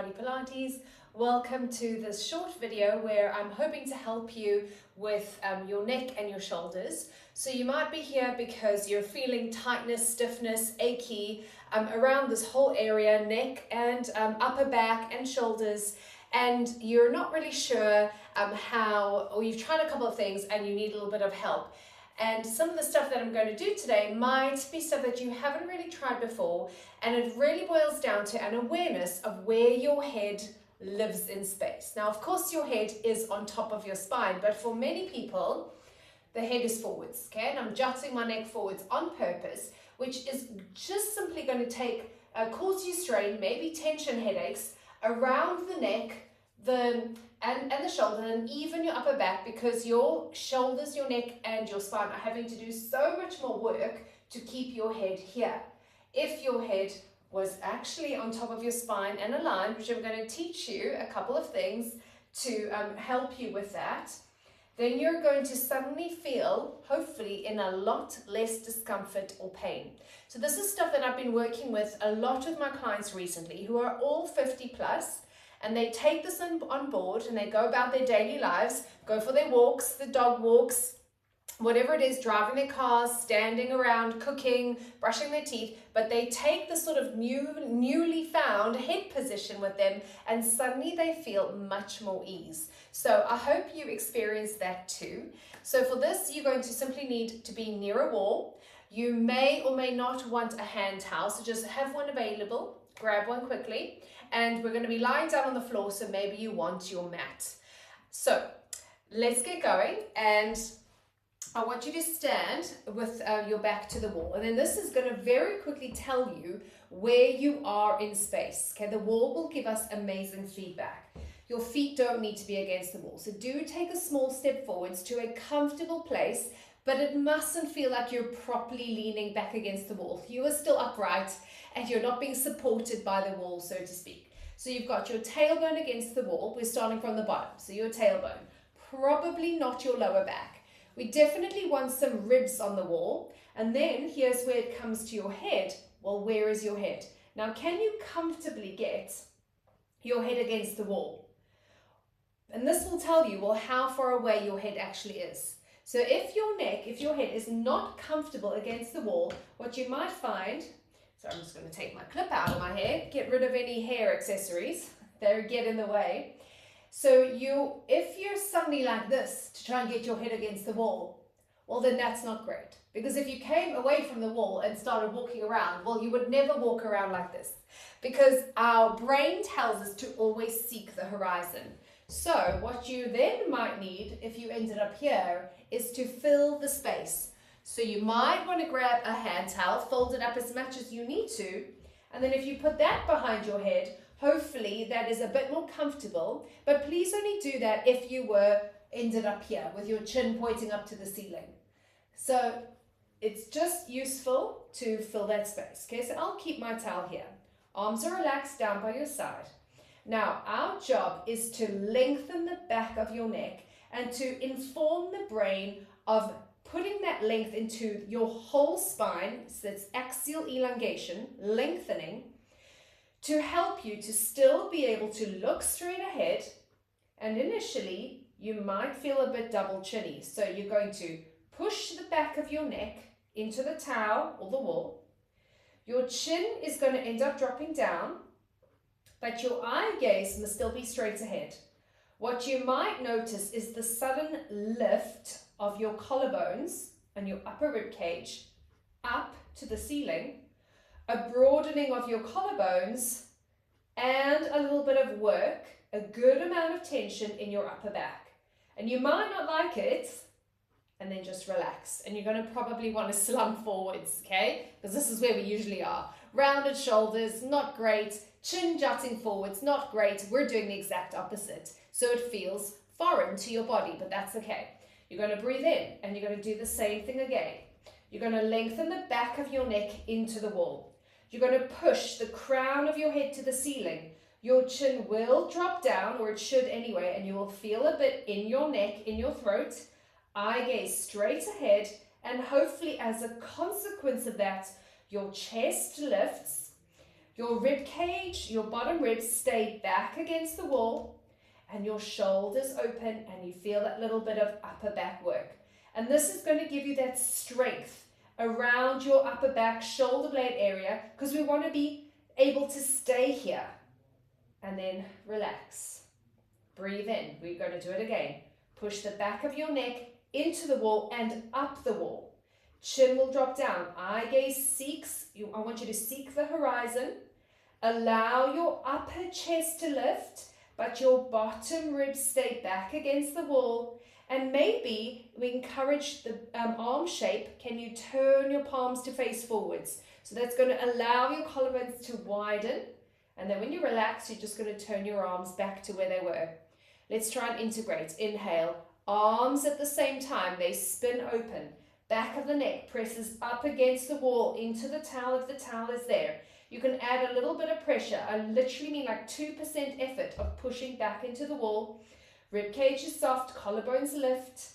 Body Pilates. Welcome to this short video where I'm hoping to help you with your neck and your shoulders. So you might be here because you're feeling tightness, stiffness, achy around this whole area, neck and upper back and shoulders, and you're not really sure or you've tried a couple of things and you need a little bit of help. And some of the stuff that I'm going to do today might be stuff that you haven't really tried before, and it really boils down to an awareness of where your head lives in space. Now, of course, your head is on top of your spine, but for many people, the head is forwards, okay? And I'm jutting my neck forwards on purpose, which is just simply going to cause you strain, maybe tension headaches around the neck, and the shoulder, and even your upper back, because your shoulders, your neck and your spine are having to do so much more work to keep your head here. If your head was actually on top of your spine and aligned, which I'm going to teach you a couple of things to help you with that, then you're going to suddenly feel, hopefully, in a lot less discomfort or pain. So this is stuff that I've been working with a lot with my clients recently who are all 50 plus. And they take this on board and they go about their daily lives, go for their walks, the dog walks, whatever it is, driving their cars, standing around, cooking, brushing their teeth, but they take this sort of newly found head position with them, and suddenly they feel much more ease. So I hope you experience that too. So for this, you're going to simply need to be near a wall. You may or may not want a hand towel, so just have one available. Grab one quickly, and we're going to be lying down on the floor, so maybe you want your mat. So let's get going, and I want you to stand with your back to the wall, and then this is going to very quickly tell you where you are in space. Okay, the wall will give us amazing feedback. Your feet don't need to be against the wall, so do take a small step forwards to a comfortable place, but it mustn't feel like you're properly leaning back against the wall. You are still upright and you're not being supported by the wall, so to speak. So you've got your tailbone against the wall. We're starting from the bottom. So your tailbone, probably not your lower back. We definitely want some ribs on the wall. And then here's where it comes to your head. Well, where is your head? Now, can you comfortably get your head against the wall? And this will tell you, well, how far away your head actually is. So if your head is not comfortable against the wall, what you might find, so I'm just going to take my clip out of my hair, get rid of any hair accessories that get in the way. So if you're suddenly like this to try and get your head against the wall, well, then that's not great. Because if you came away from the wall and started walking around, well, you would never walk around like this, because our brain tells us to always seek the horizon. So what you then might need, if you ended up here, is to fill the space. So you might want to grab a hand towel, fold it up as much as you need to, and then if you put that behind your head, hopefully that is a bit more comfortable, but please only do that if you ended up here with your chin pointing up to the ceiling. So it's just useful to fill that space. Okay, so I'll keep my towel here. Arms are relaxed down by your side. Now, our job is to lengthen the back of your neck and to inform the brain of putting that length into your whole spine, so it's axial elongation, lengthening, to help you to still be able to look straight ahead. And initially, you might feel a bit double chinny. So you're going to push the back of your neck into the towel or the wall. Your chin is going to end up dropping down, but your eye gaze must still be straight ahead. What you might notice is the sudden lift of your collarbones and your upper rib cage up to the ceiling, a broadening of your collarbones, and a little bit of work, a good amount of tension in your upper back. And you might not like it, and then just relax. And you're going to probably want to slump forwards, okay? Because this is where we usually are. Rounded shoulders, not great. Chin jutting forwards, not great. We're doing the exact opposite. So it feels foreign to your body, but that's okay. You're going to breathe in, and you're going to do the same thing again. You're going to lengthen the back of your neck into the wall. You're going to push the crown of your head to the ceiling. Your chin will drop down, or it should anyway, and you will feel a bit in your neck, in your throat. Eye gaze straight ahead, and hopefully as a consequence of that, your chest lifts, Your rib cage, your bottom ribs stay back against the wall and your shoulders open and you feel that little bit of upper back work. And this is going to give you that strength around your upper back shoulder blade area because we want to be able to stay here. And then relax. Breathe in. We're going to do it again. Push the back of your neck into the wall and up the wall. Chin will drop down. Eye gaze seeks. I want you to seek the horizon. Allow your upper chest to lift, but your bottom ribs stay back against the wall. And maybe we encourage the arm shape. Can you turn your palms to face forwards? So that's going to allow your collarbones to widen. And then when you relax, you're just going to turn your arms back to where they were. Let's try and integrate. Inhale. Arms at the same time. They spin open. Back of the neck presses up against the wall into the towel if the towel is there. You can add a little bit of pressure. I literally mean like 2% effort of pushing back into the wall. Rib cage is soft, collarbones lift.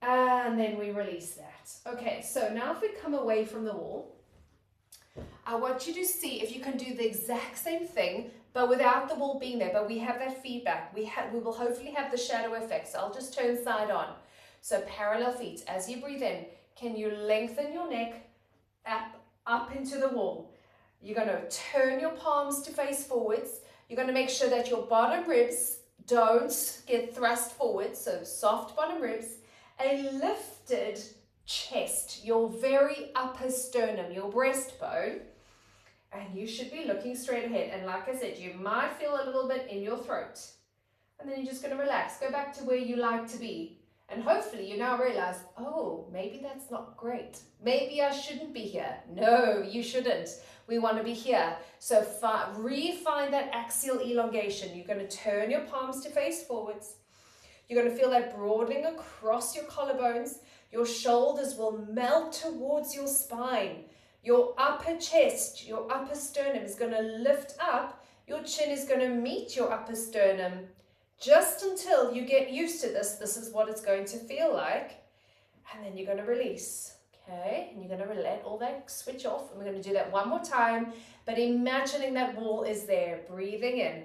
And then we release that. Okay, so now if we come away from the wall, I want you to see if you can do the exact same thing, but without the wall being there, but we have that feedback. We will hopefully have the shadow effect. So I'll just turn side on. So parallel feet. As you breathe in, can you lengthen your neck up into the wall? You're going to turn your palms to face forwards. You're going to make sure that your bottom ribs don't get thrust forward, so soft bottom ribs. A lifted chest, your very upper sternum, your breastbone, and you should be looking straight ahead. And like I said, you might feel a little bit in your throat. And then you're just going to relax. Go back to where you like to be. And hopefully you now realize, oh, maybe that's not great. Maybe I shouldn't be here. No, you shouldn't. We want to be here. So refine that axial elongation. You're going to turn your palms to face forwards. You're going to feel that broadening across your collarbones. Your shoulders will melt towards your spine. Your upper chest, your upper sternum is going to lift up. Your chin is going to meet your upper sternum. Just until you get used to this, this is what it's going to feel like. And then you're going to release. Okay, and you're going to let all that switch off. And we're going to do that one more time, but imagining that wall is there. Breathing in.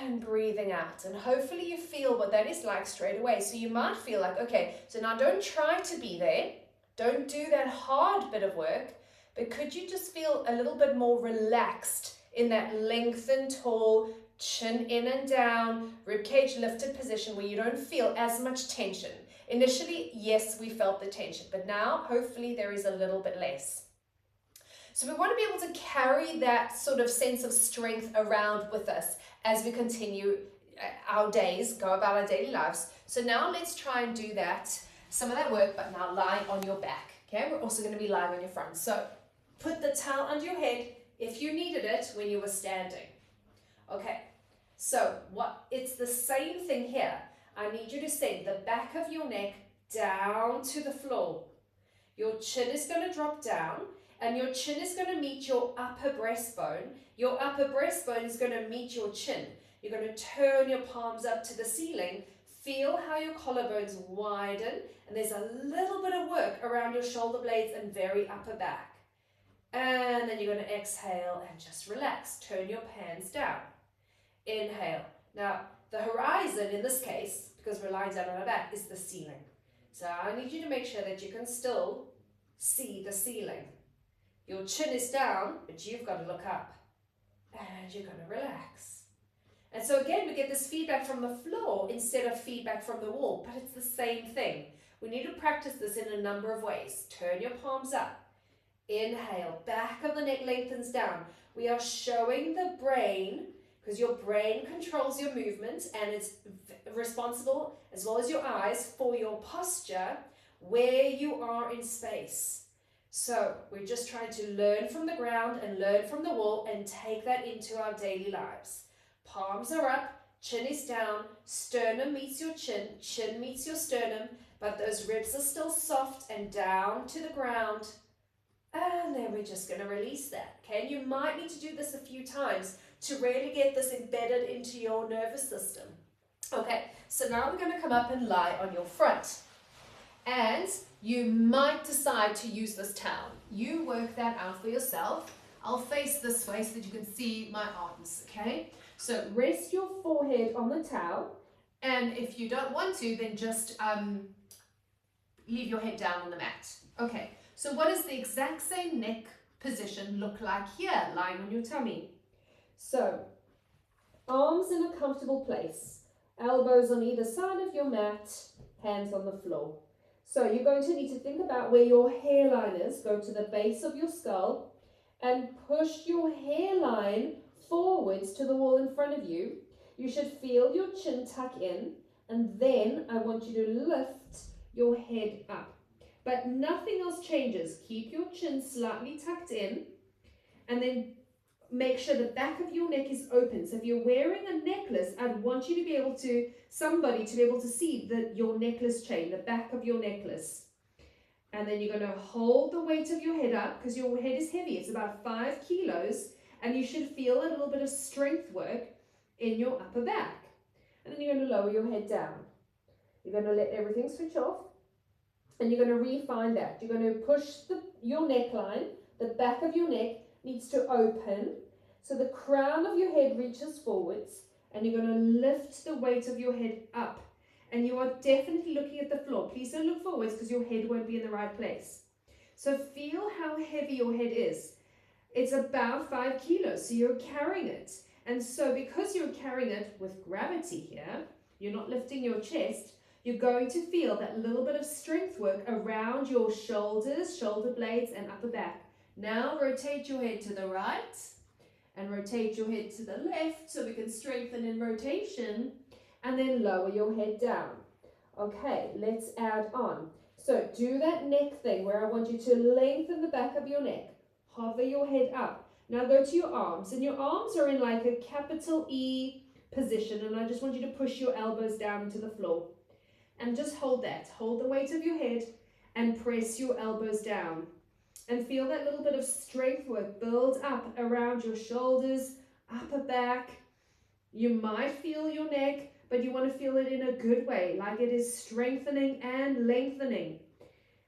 And breathing out. And hopefully you feel what that is like straight away. So you might feel like, okay, so now don't try to be there. Don't do that hard bit of work. But could you just feel a little bit more relaxed in that lengthened, tall, chin in and down, ribcage lifted position where you don't feel as much tension? Initially, yes, we felt the tension, but now hopefully there is a little bit less. So we want to be able to carry that sort of sense of strength around with us as we continue our days, go about our daily lives. So now let's try and do that, some of that work, but now lying on your back. Okay, we're also going to be lying on your front. So put the towel under your head if you needed it when you were standing. Okay, so it's the same thing here. I need you to send the back of your neck down to the floor. Your chin is going to drop down and your chin is going to meet your upper breastbone. Your upper breastbone is going to meet your chin. You're going to turn your palms up to the ceiling. Feel how your collarbones widen, and there's a little bit of work around your shoulder blades and very upper back. And then you're going to exhale and just relax. Turn your hands down. Inhale. Now, the horizon in this case, because we're lying down on our back, is the ceiling. So I need you to make sure that you can still see the ceiling. Your chin is down, but you've got to look up. And you're going to relax. And so again, we get this feedback from the floor instead of feedback from the wall, but it's the same thing. We need to practice this in a number of ways. Turn your palms up. Inhale, back of the neck lengthens down. We are showing the brain, because your brain controls your movement and it's responsible, as well as your eyes, for your posture, where you are in space. So we're just trying to learn from the ground and learn from the wall and take that into our daily lives. Palms are up, chin is down, sternum meets your chin, chin meets your sternum, but those ribs are still soft and down to the ground. And then we're just going to release that. Okay, and you might need to do this a few times to really get this embedded into your nervous system. Okay, so now we're going to come up and lie on your front. And you might decide to use this towel. You work that out for yourself. I'll face this way so that you can see my arms, okay? So rest your forehead on the towel, and if you don't want to, then just leave your head down on the mat. Okay, so what does the exact same neck position look like here, lying on your tummy? So, arms in a comfortable place, elbows on either side of your mat, hands on the floor. So you're going to need to think about where your hairline is. Go to the base of your skull and push your hairline forwards to the wall in front of you. You should feel your chin tuck in, and then I want you to lift your head up. But nothing else changes. Keep your chin slightly tucked in, and then make sure the back of your neck is open. So if you're wearing a necklace, I'd want you to be able to, somebody to be able to see your necklace chain, the back of your necklace. And then you're going to hold the weight of your head up, because your head is heavy. It's about 5 kilos, and you should feel a little bit of strength work in your upper back. And then you're going to lower your head down. You're going to let everything switch off, and you're going to refine that. You're going to push your neckline. The back of your neck needs to open, so the crown of your head reaches forwards, and you're going to lift the weight of your head up. And you are definitely looking at the floor. Please don't look forwards, because your head won't be in the right place. So feel how heavy your head is. It's about 5 kilos, so you're carrying it. And so because you're carrying it with gravity here, you're not lifting your chest, you're going to feel that little bit of strength work around your shoulders, shoulder blades, and upper back. Now rotate your head to the right and rotate your head to the left so we can strengthen in rotation, and then lower your head down. Okay, let's add on. So do that neck thing where I want you to lengthen the back of your neck. Hover your head up. Now go to your arms, and your arms are in like a capital E position, and I just want you to push your elbows down into the floor. And just hold that. Hold the weight of your head and press your elbows down. And feel that little bit of strength work build up around your shoulders, upper back. You might feel your neck, but you want to feel it in a good way, like it is strengthening and lengthening.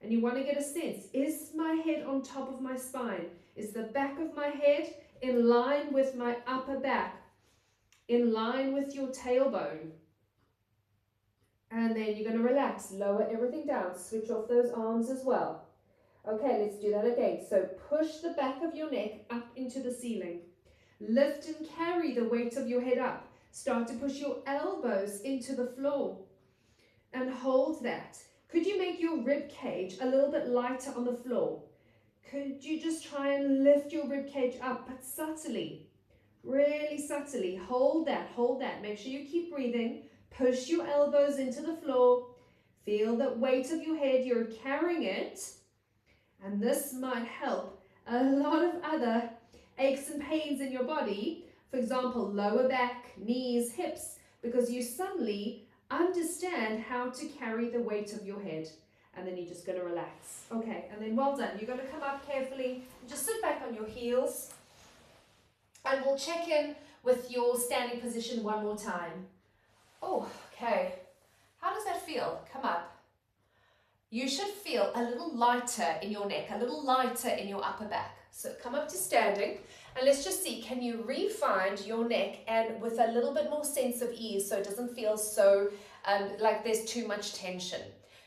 And you want to get a sense, is my head on top of my spine? Is the back of my head in line with my upper back? In line with your tailbone? And then you're going to relax, lower everything down, switch off those arms as well. Okay, let's do that again. So push the back of your neck up into the ceiling. Lift and carry the weight of your head up. Start to push your elbows into the floor and hold that. Could you make your rib cage a little bit lighter on the floor? Could you just try and lift your rib cage up, but subtly, really subtly? Hold that, hold that. Make sure you keep breathing. Push your elbows into the floor. Feel the weight of your head. You're carrying it. And this might help a lot of other aches and pains in your body. For example, lower back, knees, hips, because you suddenly understand how to carry the weight of your head. And then you're just going to relax. Okay, and then well done. You're going to come up carefully and just sit back on your heels. And we'll check in with your standing position one more time. Oh, okay. How does that feel? Come up. You should feel a little lighter in your neck, a little lighter in your upper back. So come up to standing, and let's just see, can you refine your neck and with a little bit more sense of ease so it doesn't feel so like there's too much tension.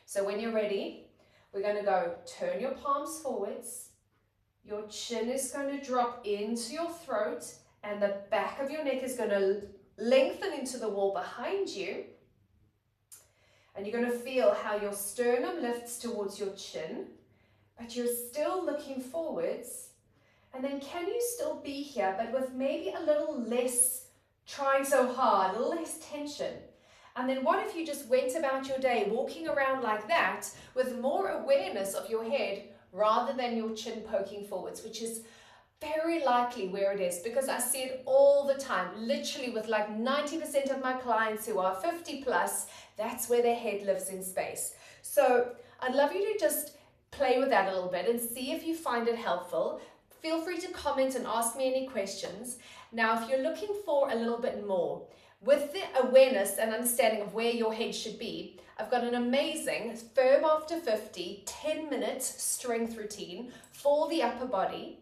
So when you're ready, we're going to go turn your palms forwards. Your chin is going to drop into your throat, and the back of your neck is going to lengthen into the wall behind you. And you're going to feel how your sternum lifts towards your chin, but you're still looking forwards. And then can you still be here, but with maybe a little less trying so hard, a little less tension? And then what if you just went about your day walking around like that with more awareness of your head rather than your chin poking forwards, which is very likely where it is, because I see it all the time, literally with like 90% of my clients who are 50 plus, that's where their head lives in space. So I'd love you to just play with that a little bit and see if you find it helpful. Feel free to comment and ask me any questions. Now, if you're looking for a little bit more, With the awareness and understanding of where your head should be, I've got an amazing Firm After 50 10-minute strength routine for the upper body.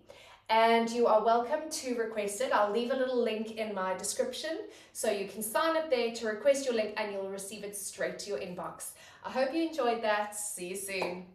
And you are welcome to request it. I'll leave a little link in my description so you can sign up there to request your link and you'll receive it straight to your inbox. I hope you enjoyed that. See you soon.